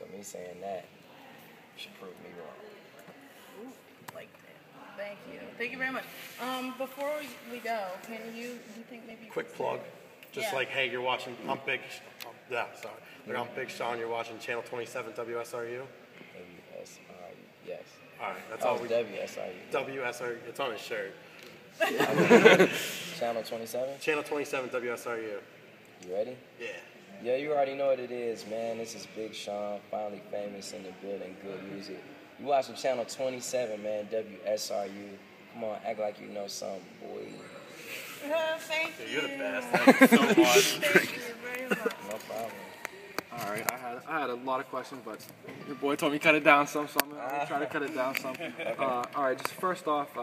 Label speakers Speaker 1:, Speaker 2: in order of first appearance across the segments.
Speaker 1: So me saying that should prove me wrong.
Speaker 2: Ooh, like that. Thank you. Thank you very much. Before we go, do you think maybe you
Speaker 3: Quick plug. Just like, hey, you're watching, I'm Big, I'm Big Sean, you're watching Channel 27 WSRU?
Speaker 1: WSRU, yes.
Speaker 3: All right, that's all we...
Speaker 1: WSRU.
Speaker 3: WSRU, it's on his shirt.
Speaker 1: Channel 27?
Speaker 3: Channel 27 WSRU.
Speaker 1: You ready?
Speaker 3: Yeah.
Speaker 1: Yeah, you already know what it is, man. This is Big Sean, finally famous in the building, good music. You watching Channel 27, man, WSRU. Come on, act like you know something, boy.
Speaker 2: Thank you.
Speaker 3: You're the best. Thank you so much.
Speaker 2: Thank you very much.
Speaker 1: No problem.
Speaker 4: All right, I had a lot of questions, but your boy told me cut it down some, so I'm gonna try to cut it down some.
Speaker 1: Okay.
Speaker 4: All right, just first off,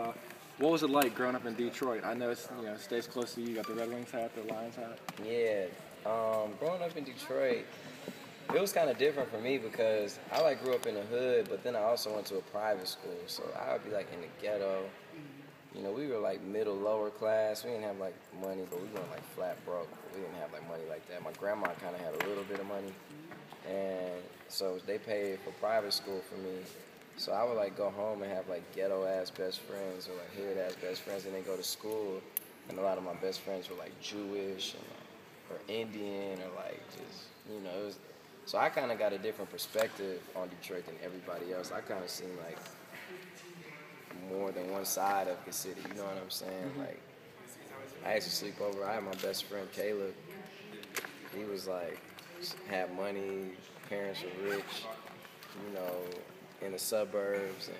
Speaker 4: what was it like growing up in Detroit? I know it's it stays close to you. You got the Red Wings hat, the Lions hat.
Speaker 1: Yeah, growing up in Detroit, it was kind of different for me because I grew up in the hood, but then I also went to a private school, so I would be in the ghetto. You know, we were middle, lower class. We didn't have money, but we weren't flat broke. We didn't have money like that. My grandma kind of had a little bit of money, and so they paid for private school for me. So I would go home and have ghetto ass best friends or hood ass best friends, and then go to school, and a lot of my best friends were Jewish and or Indian or just it was. So I kind of got a different perspective on Detroit than everybody else. I kind of seen more than one side of the city, you know what I'm saying? I used to sleep over. I had my best friend Caleb. He was had money, parents were rich, in the suburbs, and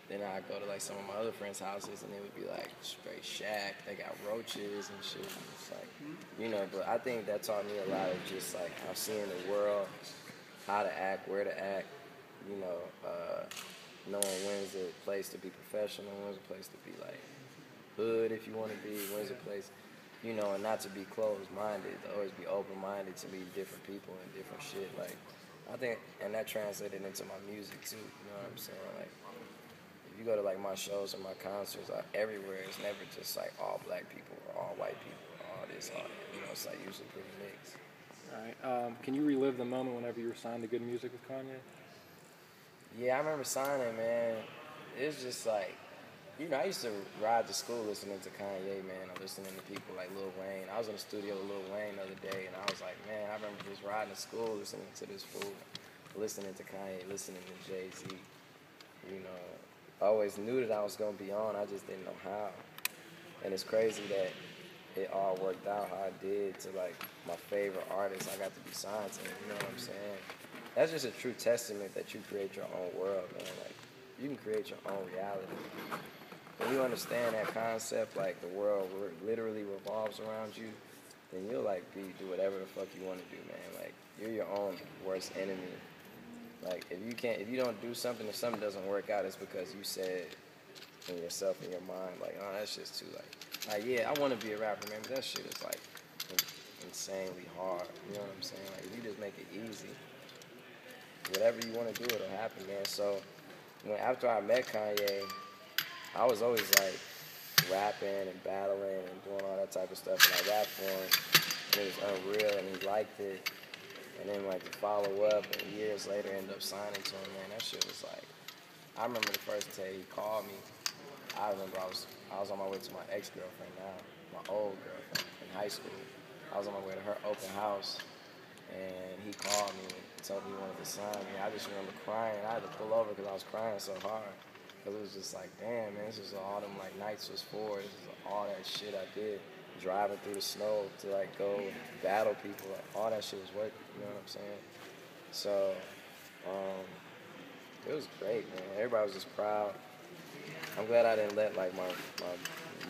Speaker 1: then I'd go to some of my other friends' houses, and it would be straight shack. They got roaches and shit. And it's but I think that taught me a lot of just how seeing the world, how to act, where to act, knowing when's the place to be professional, when's the place to be hood if you want to be, when's the place, and not to be closed-minded, to always be open-minded to meet different people and different shit. I think, and that translated into my music too, you know what I'm saying? If you go to my shows or my concerts, everywhere it's never just all black people or all white people or all this, all that. It's usually pretty mixed.
Speaker 4: All right, can you relive the moment whenever you were signed to Good Music with Kanye?
Speaker 1: Yeah, I remember signing, man. It was just I used to ride to school listening to Kanye, man, or listening to people like Lil Wayne. I was in the studio with Lil Wayne the other day, and I was like, man, I remember just riding to school listening to this fool, listening to Kanye, listening to Jay-Z. I always knew that I was going to be on, I just didn't know how. And it's crazy that it all worked out how it did to, my favorite artist I got to be signed to, you know what I'm saying? That's just a true testament that you create your own world, man. You can create your own reality. When you understand that concept, the world literally revolves around you, then you'll do whatever the fuck you want to do, man. You're your own worst enemy. If you don't do something, if something doesn't work out, it's because you said in yourself, in your mind, oh, that's just too yeah, I want to be a rapper, man, but that shit is insanely hard. You know what I'm saying? If you just make it easy, whatever you want to do, it'll happen, man. So after I met Kanye, I was always rapping and battling and doing all that type of stuff, and I rapped for him, and it was unreal, and he liked it. And then to follow up, and years later end up signing to him, man, that shit was I remember the first day he called me. I remember I was on my way to my ex-girlfriend now, my old girlfriend in high school. I was on my way to her open house, and he called me and told me he wanted to sign me. I just remember crying. I had to pull over because I was crying so hard. Because it was just damn, man, this is all them nights was for. This is all that shit I did. Driving through the snow to go battle people. All that shit was worth it, you know what I'm saying? So, it was great, man. Everybody was just proud. I'm glad I didn't let my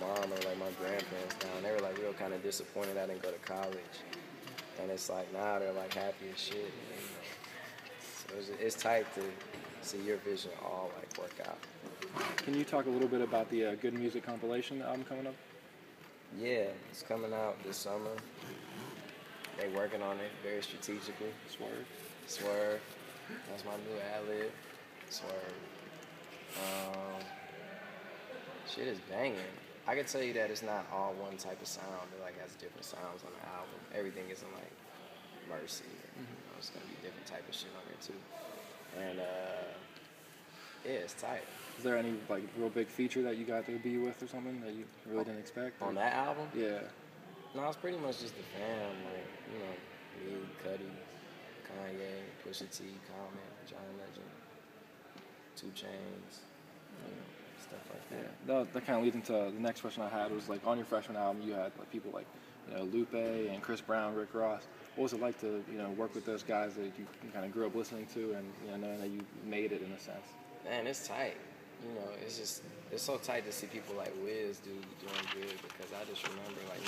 Speaker 1: mom or my grandparents down. They were real kind of disappointed I didn't go to college. And it's now they're happy as shit. So it's tight to see your vision all work out.
Speaker 4: Can you talk a little bit about the Good Music compilation album coming up?
Speaker 1: Yeah, it's coming out this summer. They working on it very strategically. Swerve. That's my new ad-lib. Swerve. Shit is banging. I can tell you that it's not all one type of sound. It has different sounds on the album. Everything isn't Mercy. And, you know, it's gonna be different type of shit on there too. And yeah, it's tight.
Speaker 4: Is there any like real big feature that you got to be with or something that you really didn't expect?
Speaker 1: On that album?
Speaker 4: Yeah.
Speaker 1: No, it's pretty much just the fam, like, you know, me, Cudi, Kanye, Pusha T, Common, John Legend, 2 Chainz, you know, stuff like that.
Speaker 4: That kind of leads into the next question I had was like on your freshman album you had like people like Lupe and Chris Brown, Rick Ross. What was it like to work with those guys that you kind of grew up listening to and knowing that you made it in a sense?
Speaker 1: Man, it's tight. You know, it's so tight to see people like Wiz doing good because I just remember like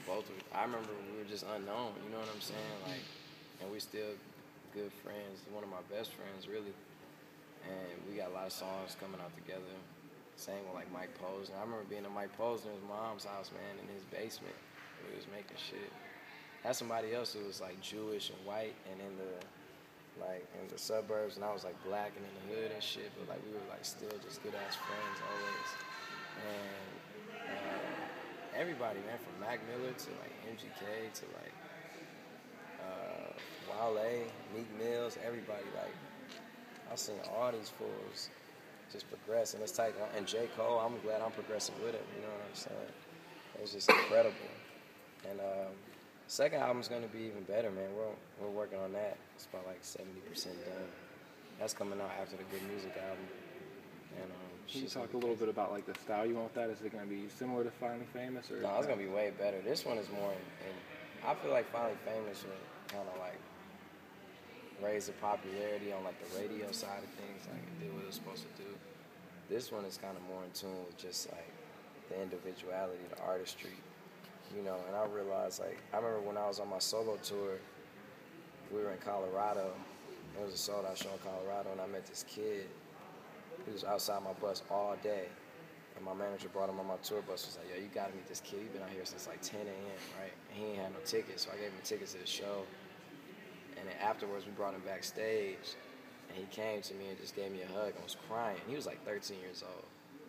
Speaker 1: both of I remember we were just unknown, you know what I'm saying? Like, and we still good friends, one of my best friends really. And we got a lot of songs coming out together. Same with like Mike Posner. I remember being at Mike Posner's mom's house, man, in his basement. We was making shit. Had somebody else who was like Jewish and white and in the suburbs, and I was like black and in the hood and shit, but like we were like still just good ass friends always. And everybody, man, from Mac Miller to like MGK to like Wale, Meek Mills, everybody, like I've seen all these fools just progress, and it's tight. And J. Cole, I'm glad I'm progressing with him, you know what I'm saying? It's just incredible. And second album's gonna be even better, man. We're working on that. It's about like 70% done. That's coming out after the Good Music album. And
Speaker 4: can you talk a little bit about like the style you want with that? Is it gonna be similar to Finally Famous or?
Speaker 1: No, it's gonna be way better. This one is more, and I feel like Finally Famous will kind of like raise the popularity on like the radio side of things, like it did what it was supposed to do. This one is kind of more in tune with just like the individuality, the artistry. You know, and I realized, like, I remember when I was on my solo tour, we were in Colorado. It was a sold-out show in Colorado, and I met this kid. He was outside my bus all day, and my manager brought him on my tour bus. Was like, yo, you gotta meet this kid. He's been out here since like 10 a.m., right? And he ain't had no tickets, so I gave him tickets to the show. And then afterwards, we brought him backstage, and he came to me and just gave me a hug and was crying. He was like 13 years old.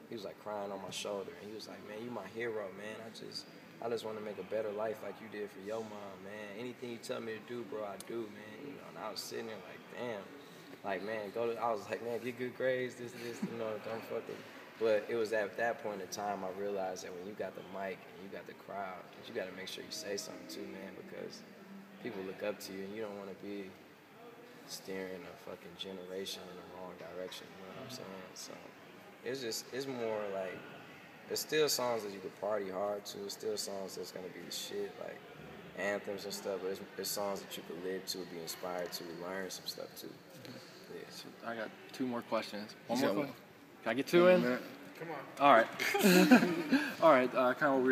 Speaker 1: He was like crying on my shoulder, and he was like, man, you my hero, man. I just want to make a better life like you did for your mom, man. Anything you tell me to do, bro, I do, man. You know, and I was sitting there like, damn. Like, man, I was like, man, get good grades, this, you know, don't fuck with. But it was at that point in time I realized that when you got the mic and you got the crowd, that you got to make sure you say something too, man, because people look up to you and you don't want to be steering a fucking generation in the wrong direction, you know what I'm saying? So it's more like, there's still songs that you could party hard to. It's still songs that's gonna be the shit, like anthems and stuff. But it's songs that you could live to, be inspired to, learn some stuff too. Yeah.
Speaker 4: So I got 2 more questions. One
Speaker 1: You
Speaker 4: more
Speaker 1: got
Speaker 4: question. Can I get 2 in?
Speaker 3: Come on.
Speaker 4: All right. All right. Kind of what we